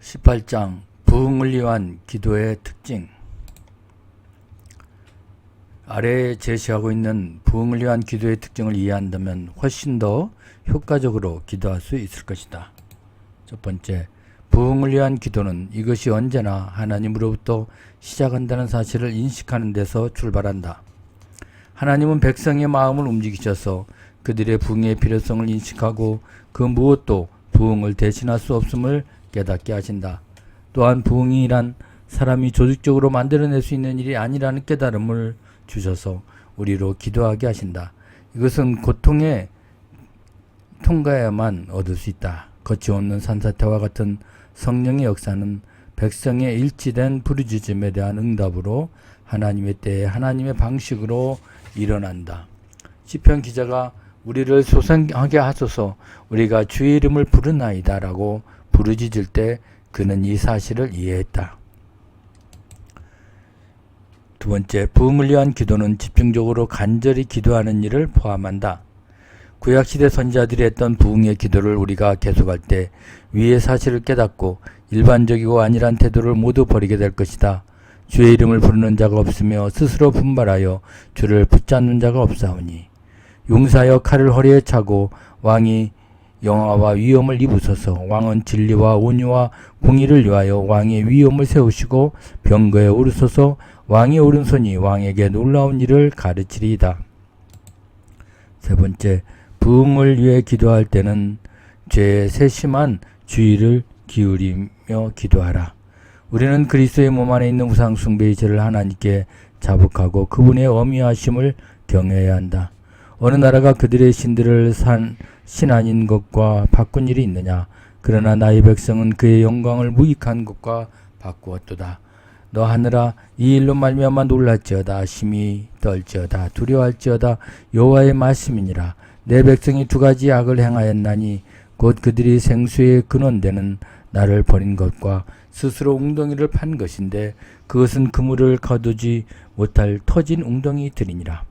18장 부흥을 위한 기도의 특징. 아래에 제시하고 있는 부흥을 위한 기도의 특징을 이해한다면 훨씬 더 효과적으로 기도할 수 있을 것이다. 첫 번째, 부흥을 위한 기도는 이것이 언제나 하나님으로부터 시작한다는 사실을 인식하는 데서 출발한다. 하나님은 백성의 마음을 움직이셔서 그들의 부흥의 필요성을 인식하고 그 무엇도 부흥을 대신할 수 없음을 깨닫게 하신다. 또한 부흥이란 사람이 조직적으로 만들어낼 수 있는 일이 아니라는 깨달음을 주셔서 우리로 기도하게 하신다. 이것은 고통에 통과해야만 얻을 수 있다. 거침없는 산사태와 같은 성령의 역사는 백성의 일치된 부르짖음에 대한 응답으로 하나님의 때에 하나님의 방식으로 일어난다. 시편 기자가 우리를 소생하게 하소서 우리가 주의 이름을 부르나이다 라고 부르짖을 때 그는 이 사실을 이해했다. 두 번째, 부흥을 위한 기도는 집중적으로 간절히 기도하는 일을 포함한다. 구약시대 선지자들이 했던 부흥의 기도를 우리가 계속할 때 위의 사실을 깨닫고 일반적이고 안일한 태도를 모두 버리게 될 것이다. 주의 이름을 부르는 자가 없으며 스스로 분발하여 주를 붙잡는 자가 없사오니 용사여 칼을 허리에 차고 왕이 영화와 위엄을 입으소서. 왕은 진리와 온유와 공의를 위하여 왕의 위엄을 세우시고 병거에 오르소서. 왕의 오른손이 왕에게 놀라운 일을 가르치리이다. 세 번째, 부흥을 위해 기도할 때는 죄에 세심한 주의를 기울이며 기도하라. 우리는 그리스도의 몸 안에 있는 우상 숭배의 죄를 하나님께 자복하고 그분의 어미하심을 경외해야 한다. 어느 나라가 그들의 신들을 신 아닌 것과 바꾼 일이 있느냐? 그러나 나의 백성은 그의 영광을 무익한 것과 바꾸었도다. 너 하늘아, 이 일로 말미암아 놀랄지어다. 심히 떨지어다. 두려워할지어다. 여호와의 말씀이니라. 내 백성이 두 가지 악을 행하였나니 곧 그들이 생수의 근원되는 나를 버린 것과 스스로 웅덩이를 판 것인데 그것은 그물을 거두지 못할 터진 웅덩이들이니라.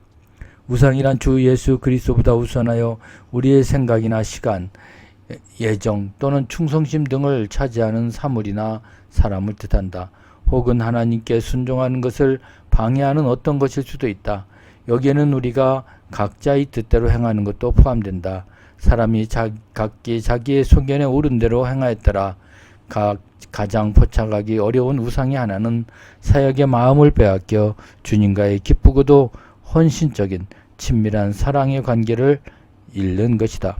우상이란 주 예수 그리스도보다 우선하여 우리의 생각이나 시간, 예정 또는 충성심 등을 차지하는 사물이나 사람을 뜻한다. 혹은 하나님께 순종하는 것을 방해하는 어떤 것일 수도 있다. 여기에는 우리가 각자의 뜻대로 행하는 것도 포함된다. 사람이 각기 자기의 소견에 오른 대로 행하였더라. 가장 포착하기 어려운 우상의 하나는 사역의 마음을 빼앗겨 주님과의 기쁘고도 헌신적인 친밀한 사랑의 관계를 잃는 것이다.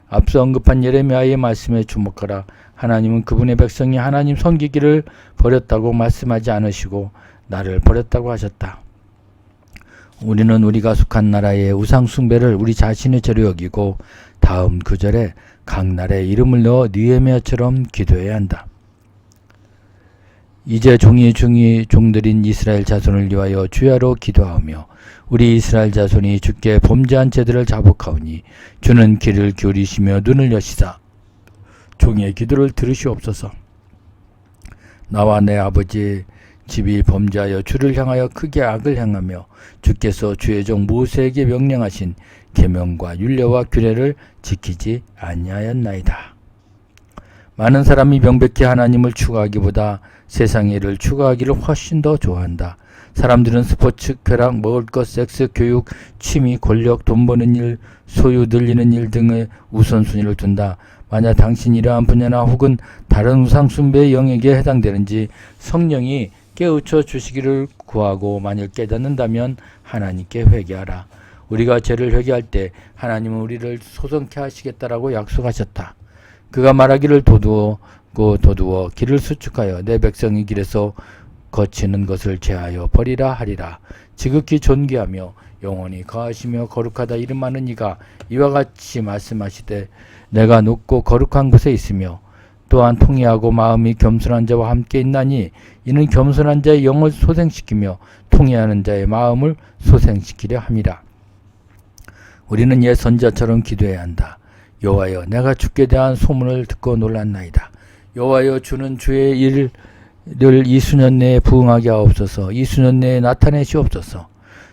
앞서 언급한 예레미야의 말씀에 주목하라. 하나님은 그분의 백성이 하나님 섬기기를 버렸다고 말씀하지 않으시고 나를 버렸다고 하셨다. 우리는 우리가 속한 나라의 우상 숭배를 우리 자신의 죄로 여기고 다음 구절에 각 나라의 이름을 넣어 느헤미야처럼 기도해야 한다. 이제 종들인 이스라엘 자손을 위하여 주야로 기도하며 우리 이스라엘 자손이 주께 범죄한 죄들을 자복하오니 주는 귀를 기울이시며 눈을 여시사 종의 기도를 들으시옵소서. 나와 내 아버지 집이 범죄하여 주를 향하여 크게 악을 행하며 주께서 주의 종 모세에게 명령하신 계명과 율례와 규례를 지키지 아니하였나이다. 많은 사람이 명백히 하나님을 추구하기보다 세상의 일을 추구하기를 훨씬 더 좋아한다. 사람들은 스포츠, 쾌락, 먹을 것, 섹스, 교육, 취미, 권력, 돈 버는 일, 소유 늘리는 일 등의 우선순위를 둔다. 만약 당신이 이러한 분야나 혹은 다른 우상숭배의 영역에 해당되는지 성령이 깨우쳐 주시기를 구하고 만일 깨닫는다면 하나님께 회개하라. 우리가 죄를 회개할 때 하나님은 우리를 소성케 하시겠다라고 약속하셨다. 그가 말하기를 도두어 길을 수축하여 내 백성의 길에서 거치는 것을 제하여 버리라 하리라. 지극히 존귀하며 영원히 거하시며 거룩하다 이름하는 이가 이와 같이 말씀하시되 내가 높고 거룩한 곳에 있으며 또한 통회하고 마음이 겸손한 자와 함께 있나니 이는 겸손한 자의 영을 소생시키며 통회하는 자의 마음을 소생시키려 함이라. 우리는 옛 선지자처럼 기도해야 한다. 여호와여, 내가 주께 대한 소문을 듣고 놀랐나이다. 여호와여, 주는 주의 일을 이 수년 내에 부응하게 하옵소서. 이 수년 내에 나타내시옵소서.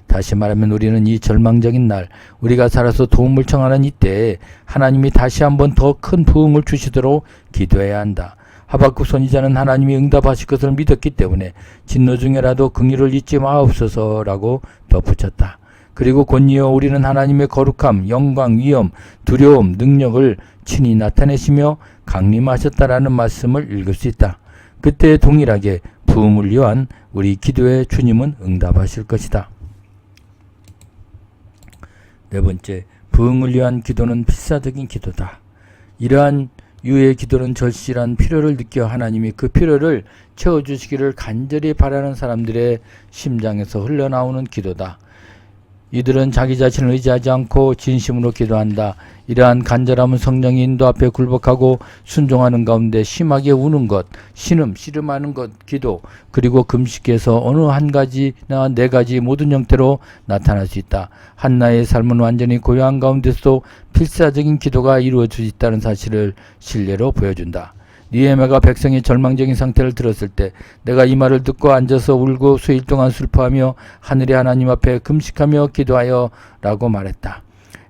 다시 말하면 우리는 이 절망적인 날, 우리가 살아서 도움을 청하는 이때에 하나님이 다시 한번 더 큰 부흥을 주시도록 기도해야 한다. 하박국 선지자는 하나님이 응답하실 것을 믿었기 때문에 진노 중에라도 긍휼을 잊지 마옵소서라고 덧붙였다. 그리고 곧이어 우리는 하나님의 거룩함, 영광, 위엄, 두려움, 능력을 친히 나타내시며 강림하셨다라는 말씀을 읽을 수 있다. 그때 동일하게 부흥을 위한 우리 기도에 주님은 응답하실 것이다. 네 번째, 부흥을 위한 기도는 필사적인 기도다. 이러한 유의 기도는 절실한 필요를 느껴 하나님이 그 필요를 채워주시기를 간절히 바라는 사람들의 심장에서 흘러나오는 기도다. 이들은 자기 자신을 의지하지 않고 진심으로 기도한다. 이러한 간절함은 성령의 인도 앞에 굴복하고 순종하는 가운데 심하게 우는 것, 씨름하는 것, 기도, 그리고 금식해서 어느 한 가지나 네 가지 모든 형태로 나타날 수 있다. 한나의 삶은 완전히 고요한 가운데서도 필사적인 기도가 이루어질 수 있다는 사실을 신뢰로 보여준다. 느헤미야가 백성의 절망적인 상태를 들었을 때 내가 이 말을 듣고 앉아서 울고 수일 동안 슬퍼하며 하늘의 하나님 앞에 금식하며 기도하여 라고 말했다.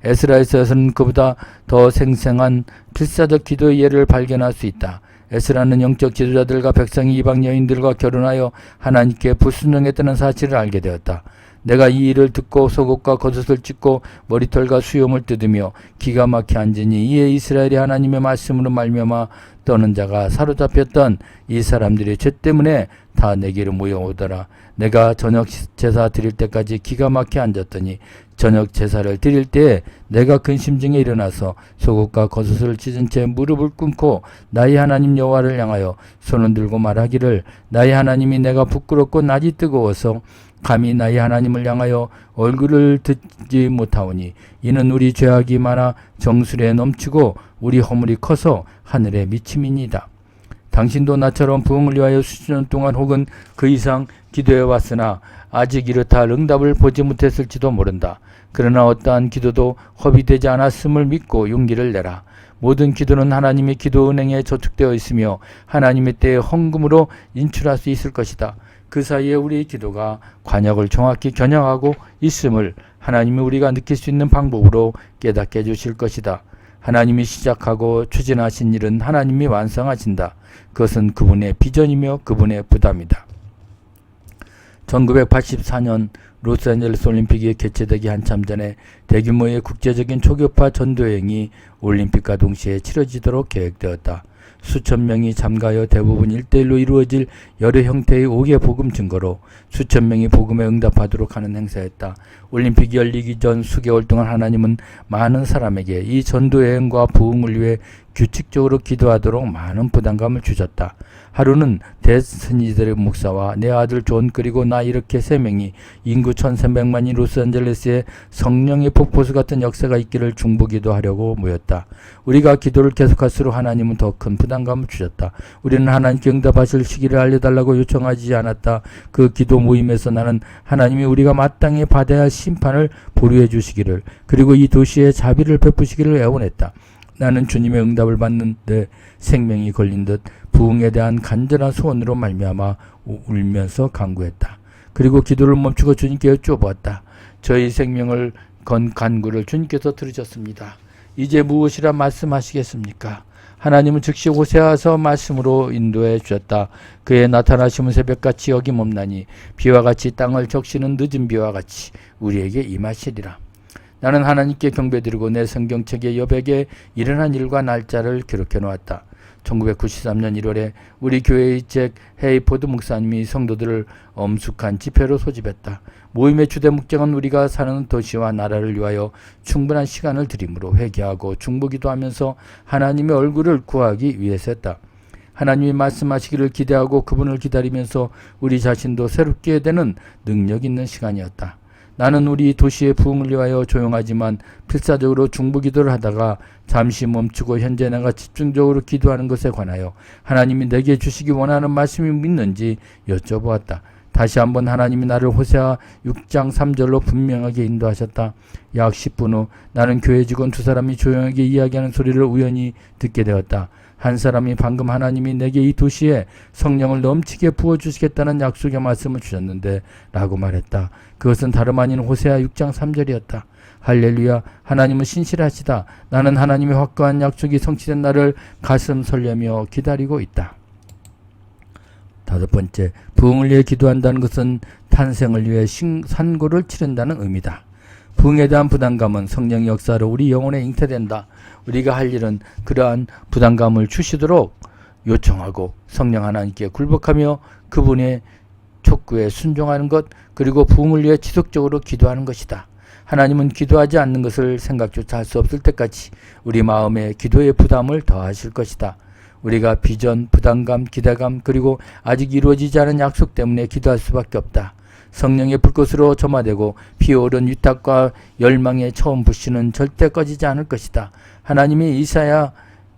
에스라에서는 그보다 더 생생한 필사적 기도의 예를 발견할 수 있다. 에스라는 영적 지도자들과 백성이 이방 여인들과 결혼하여 하나님께 불순종했다는 사실을 알게 되었다. 내가 이 일을 듣고 속옷과 겉옷을 찢고 머리털과 수염을 뜯으며 기가 막혀 앉으니 이에 이스라엘이 하나님의 말씀으로 말미암아 떠는 자가 사로잡혔던 이 사람들이 죄 때문에 다 내게로 모여오더라. 내가 저녁 제사 드릴 때까지 기가 막혀 앉았더니 저녁 제사를 드릴 때에 내가 근심 중에 일어나서 속옷과 겉옷을 찢은 채 무릎을 꿇고 나의 하나님 여호와를 향하여 손을 들고 말하기를 나의 하나님이 내가 부끄럽고 낯이 뜨거워서 감히 나의 하나님을 향하여 얼굴을 듣지 못하오니 이는 우리 죄악이 많아 정수리에 넘치고 우리 허물이 커서 하늘에 미침이니이다. 당신도 나처럼 부흥을 위하여 수십 년 동안 혹은 그 이상 기도해 왔으나 아직 이렇다 할 응답을 보지 못했을지도 모른다. 그러나 어떠한 기도도 허비되지 않았음을 믿고 용기를 내라. 모든 기도는 하나님의 기도 은행에 저축되어 있으며 하나님의 때에 헌금으로 인출할 수 있을 것이다. 그 사이에 우리의 기도가 관역을 정확히 겨냥하고 있음을 하나님이 우리가 느낄 수 있는 방법으로 깨닫게 해주실 것이다. 하나님이 시작하고 추진하신 일은 하나님이 완성하신다. 그것은 그분의 비전이며 그분의 부담이다. 1984년 로스앤젤레스 올림픽이 개최되기 한참 전에 대규모의 국제적인 초교파 전도여행이 올림픽과 동시에 치러지도록 계획되었다. 수천 명이 참가하여 대부분 1대1로 이루어질 여러 형태의 5개 복음 증거로 수천 명이 복음에 응답하도록 하는 행사였다. 올림픽이 열리기 전 수개월 동안 하나님은 많은 사람에게 이 전도여행과 부흥을 위해 규칙적으로 기도하도록 많은 부담감을 주셨다. 하루는 대스니들의 목사와 내 아들 존 그리고 나 이렇게 3명이 인구 1300만인 로스앤젤레스에 성령의 폭포수 같은 역사가 있기를 중보기도하려고 모였다. 우리가 기도를 계속할수록 하나님은 더 큰 부담감을 주셨다. 우리는 하나님께 응답하실 시기를 알려달라고 요청하지 않았다. 그 기도 모임에서 나는 하나님이 우리가 마땅히 받아야 할 심판을 보류해 주시기를 그리고 이 도시에 자비를 베푸시기를 애원했다. 나는 주님의 응답을 받는데 생명이 걸린 듯 부흥에 대한 간절한 소원으로 말미암아 울면서 간구했다. 그리고 기도를 멈추고 주님께 여쭈어보았다. 저희 생명을 건 간구를 주님께서 들으셨습니다. 이제 무엇이라 말씀하시겠습니까? 하나님은 즉시 호세아서 말씀으로 인도해 주셨다. 그의 나타나심은 새벽같이 어김없나니 비와 같이 땅을 적시는 늦은 비와 같이 우리에게 임하시리라. 나는 하나님께 경배드리고 내 성경책의 여백에 일어난 일과 날짜를 기록해 놓았다. 1993년 1월에 우리 교회의 잭 헤이포드 목사님이 성도들을 엄숙한 집회로 소집했다. 모임의 주된 목적은 우리가 사는 도시와 나라를 위하여 충분한 시간을 들임으로 회개하고 중보기도 하면서 하나님의 얼굴을 구하기 위해서였다. 하나님이 말씀하시기를 기대하고 그분을 기다리면서 우리 자신도 새롭게 되는 능력 있는 시간이었다. 나는 우리 도시의 부흥을 위하여 조용하지만 필사적으로 중보기도를 하다가 잠시 멈추고 현재 내가 집중적으로 기도하는 것에 관하여 하나님이 내게 주시기 원하는 말씀이 있는지 여쭤보았다. 다시 한번 하나님이 나를 호세아 6장 3절로 분명하게 인도하셨다. 약 10분 후 나는 교회 직원 2사람이 조용하게 이야기하는 소리를 우연히 듣게 되었다. 한 사람이 방금 하나님이 내게 이 도시에 성령을 넘치게 부어주시겠다는 약속의 말씀을 주셨는데 라고 말했다. 그것은 다름 아닌 호세아 6장 3절이었다. 할렐루야, 하나님은 신실하시다. 나는 하나님의 확고한 약속이 성취된 날을 가슴 설레며 기다리고 있다. 5번째, 부흥을 위해 기도한다는 것은 탄생을 위해 산고를 치른다는 의미다. 부흥에 대한 부담감은 성령의 역사로 우리 영혼에 잉태된다. 우리가 할 일은 그러한 부담감을 주시도록 요청하고 성령 하나님께 굴복하며 그분의 촉구에 순종하는 것, 그리고 부흥을 위해 지속적으로 기도하는 것이다. 하나님은 기도하지 않는 것을 생각조차 할 수 없을 때까지 우리 마음에 기도의 부담을 더하실 것이다. 우리가 비전, 부담감, 기대감, 그리고 아직 이루어지지 않은 약속 때문에 기도할 수밖에 없다. 성령의 불꽃으로 점화되고 피어오른 위탁과 열망의 처음 불씨는 절대 꺼지지 않을 것이다. 하나님이 이사야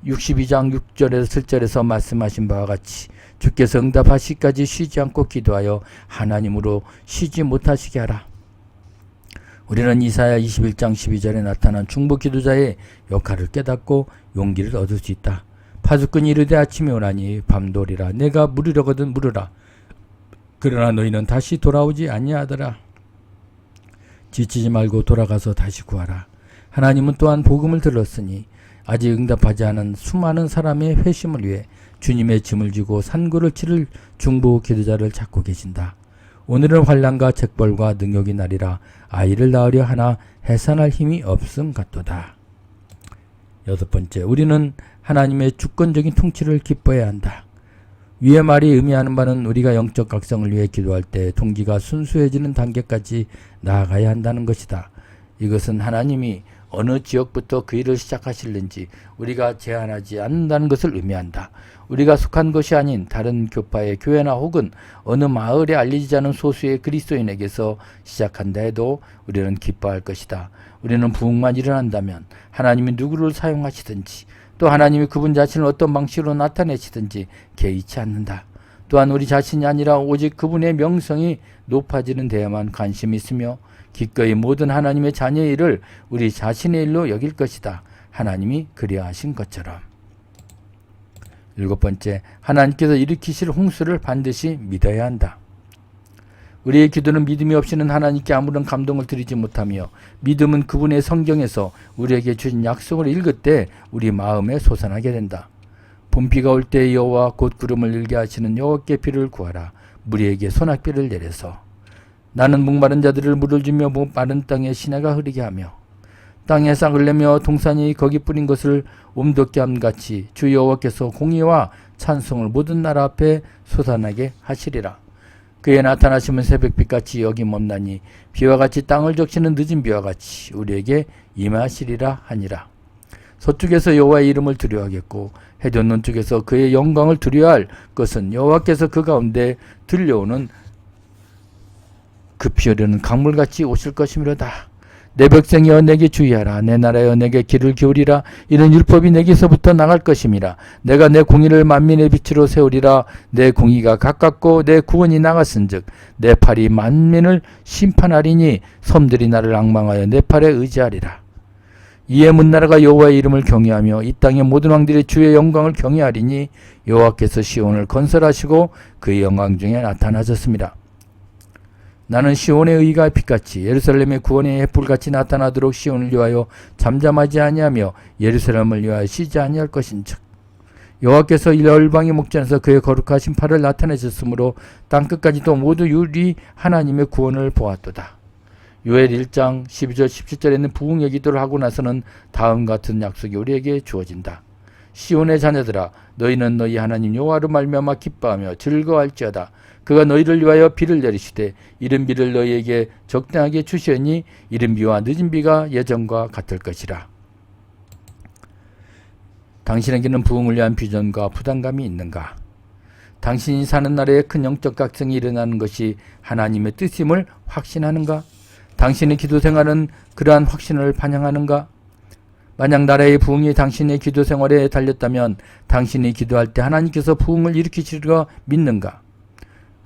62장 6절에서 7절에서 말씀하신 바와 같이 주께서 응답하시기까지 쉬지 않고 기도하여 하나님으로 쉬지 못하시게 하라. 우리는 이사야 21장 12절에 나타난 중보 기도자의 역할을 깨닫고 용기를 얻을 수 있다. 파수꾼이 이르되 아침이 오나니 밤도 오리라. 내가 물으려거든 물으라. 그러나 너희는 다시 돌아오지 아니하더라. 지치지 말고 돌아가서 다시 구하라. 하나님은 또한 복음을 들었으니 아직 응답하지 않은 수많은 사람의 회심을 위해 주님의 짐을 지고 산고를 치를 중보 기도자를 찾고 계신다. 오늘은 환난과 책벌과 능욕이 날이라 아이를 낳으려 하나 해산할 힘이 없음 같도다. 6번째, 우리는 하나님의 주권적인 통치를 기뻐해야 한다. 위의 말이 의미하는 바는 우리가 영적 각성을 위해 기도할 때 동기가 순수해지는 단계까지 나아가야 한다는 것이다. 이것은 하나님이 어느 지역부터 그 일을 시작하실는지 우리가 제한하지 않는다는 것을 의미한다. 우리가 속한 것이 아닌 다른 교파의 교회나 혹은 어느 마을에 알려지지 않은 소수의 그리스도인에게서 시작한다 해도 우리는 기뻐할 것이다. 우리는 부흥만 일어난다면 하나님이 누구를 사용하시든지 또 하나님이 그분 자신을 어떤 방식으로 나타내시든지 개의치 않는다. 또한 우리 자신이 아니라 오직 그분의 명성이 높아지는 데에만 관심이 있으며 기꺼이 모든 하나님의 자녀의 일을 우리 자신의 일로 여길 것이다. 하나님이 그리하신 것처럼. 7번째, 하나님께서 일으키실 홍수를 반드시 믿어야 한다. 우리의 기도는 믿음이 없이는 하나님께 아무런 감동을 드리지 못하며 믿음은 그분의 성경에서 우리에게 주신 약속을 읽을 때 우리 마음에 솟아나게 된다. 봄비가 올 때 여호와 곧 구름을 일게 하시는 여호와께 비를 구하라. 무리에게 소낙비를 내려서 나는 목마른 자들을 물을 주며 마른 땅에 시내가 흐르게 하며 땅에 싹을 내며 동산이 거기 뿌린 것을 옴돋게 함같이 주 여호와께서 공의와 찬송을 모든 나라 앞에 솟아나게 하시리라. 그의 나타나심은 새벽빛같이 여김없나니 비와 같이 땅을 적시는 늦은 비와 같이 우리에게 임하시리라 하니라. 서쪽에서 여호와의 이름을 두려워하겠고 해변 논쪽에서 그의 영광을 두려워할 것은 여호와께서 그 가운데 들려오는 급히 흐르는 강물같이 오실 것이미로다. 내 백성이여 내게 주의하라. 내 나라여 내게 귀를 기울이라. 이는 율법이 내게서부터 나갈 것임이라. 내가 내 공의를 만민의 빛으로 세우리라. 내 공의가 가깝고 내 구원이 나갔은즉 내 팔이 만민을 심판하리니 섬들이 나를 앙망하여 내 팔에 의지하리라. 이에 문나라가 여호와의 이름을 경외하며 이 땅의 모든 왕들이 주의 영광을 경외하리니 여호와께서 시온을 건설하시고 그의 영광 중에 나타나셨습니다. 나는 시온의 의가 빛같이 예루살렘의 구원의 햇불같이 나타나도록 시온을 위하여 잠잠하지 아니하며 예루살렘을 위하여 쉬지 아니할 것인즉 여호와께서 열방의 목전에서 그의 거룩하신 팔을 나타내셨으므로 땅끝까지도 모두 유리 하나님의 구원을 보았도다. 요엘 1장 12절 17절에는 부흥의 기도를 하고 나서는 다음 같은 약속이 우리에게 주어진다. 시온의 자녀들아 너희는 너희 하나님 여호와로 말미암아 기뻐하며 즐거워할지어다. 그가 너희를 위하여 비를 내리시되 이른 비를 너희에게 적당하게 주시니 이른 비와 늦은 비가 예전과 같을 것이라. 당신에게는 부흥을 위한 비전과 부담감이 있는가? 당신이 사는 나라에 큰 영적 각성이 일어나는 것이 하나님의 뜻임을 확신하는가? 당신의 기도 생활은 그러한 확신을 반영하는가? 만약 나라의 부흥이 당신의 기도 생활에 달렸다면 당신이 기도할 때 하나님께서 부흥을 일으키시리라 믿는가?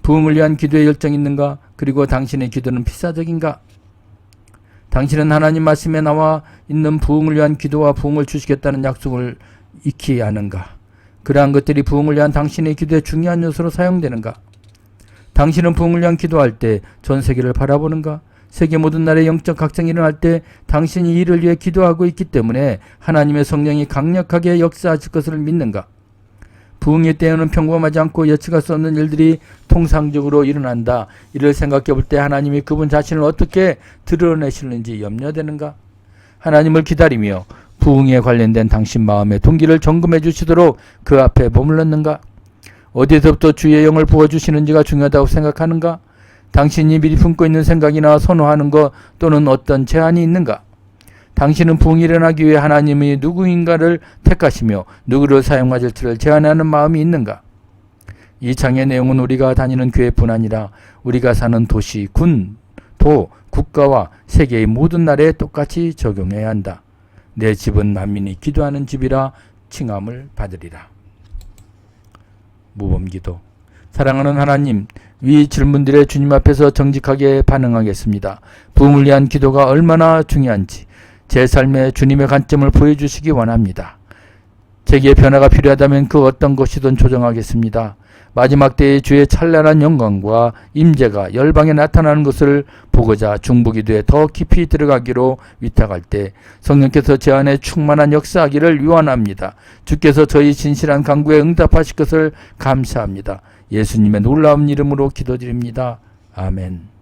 부흥을 위한 기도에 열정이 있는가? 그리고 당신의 기도는 필사적인가? 당신은 하나님 말씀에 나와 있는 부흥을 위한 기도와 부흥을 주시겠다는 약속을 익히 아는가? 그러한 것들이 부흥을 위한 당신의 기도의 중요한 요소로 사용되는가? 당신은 부흥을 위한 기도할 때 전 세계를 바라보는가? 세계 모든 나라의 영적 각성이 일어날 때 당신이 이를 위해 기도하고 있기 때문에 하나님의 성령이 강력하게 역사하실 것을 믿는가? 부흥의 때에는 평범하지 않고 예측할 수 없는 일들이 통상적으로 일어난다. 이를 생각해 볼 때 하나님이 그분 자신을 어떻게 드러내시는지 염려되는가? 하나님을 기다리며 부흥에 관련된 당신 마음의 동기를 점검해 주시도록 그 앞에 머물렀는가? 어디서부터 주의 영을 부어주시는지가 중요하다고 생각하는가? 당신이 미리 품고 있는 생각이나 선호하는 것 또는 어떤 제한이 있는가? 당신은 부흥이 일어나기 위해 하나님이 누구인가를 택하시며 누구를 사용하실지를 제한하는 마음이 있는가? 이 장의 내용은 우리가 다니는 교회뿐 아니라 우리가 사는 도시, 군, 도, 국가와 세계의 모든 나라에 똑같이 적용해야 한다. 내 집은 만민이 기도하는 집이라 칭함을 받으리라. 모범기도. 사랑하는 하나님, 위 질문들의 주님 앞에서 정직하게 반응하겠습니다. 부흥을 위한 기도가 얼마나 중요한지 제 삶에 주님의 관점을 보여주시기 원합니다. 제게 변화가 필요하다면 그 어떤 것이든 조정하겠습니다. 마지막 때의 주의 찬란한 영광과 임재가 열방에 나타나는 것을 보고자 중보기도에 더 깊이 들어가기로 위탁할 때 성령께서 제 안에 충만한 역사하기를 유언합니다. 주께서 저희 진실한 간구에 응답하실 것을 감사합니다. 예수님의 놀라운 이름으로 기도드립니다. 아멘.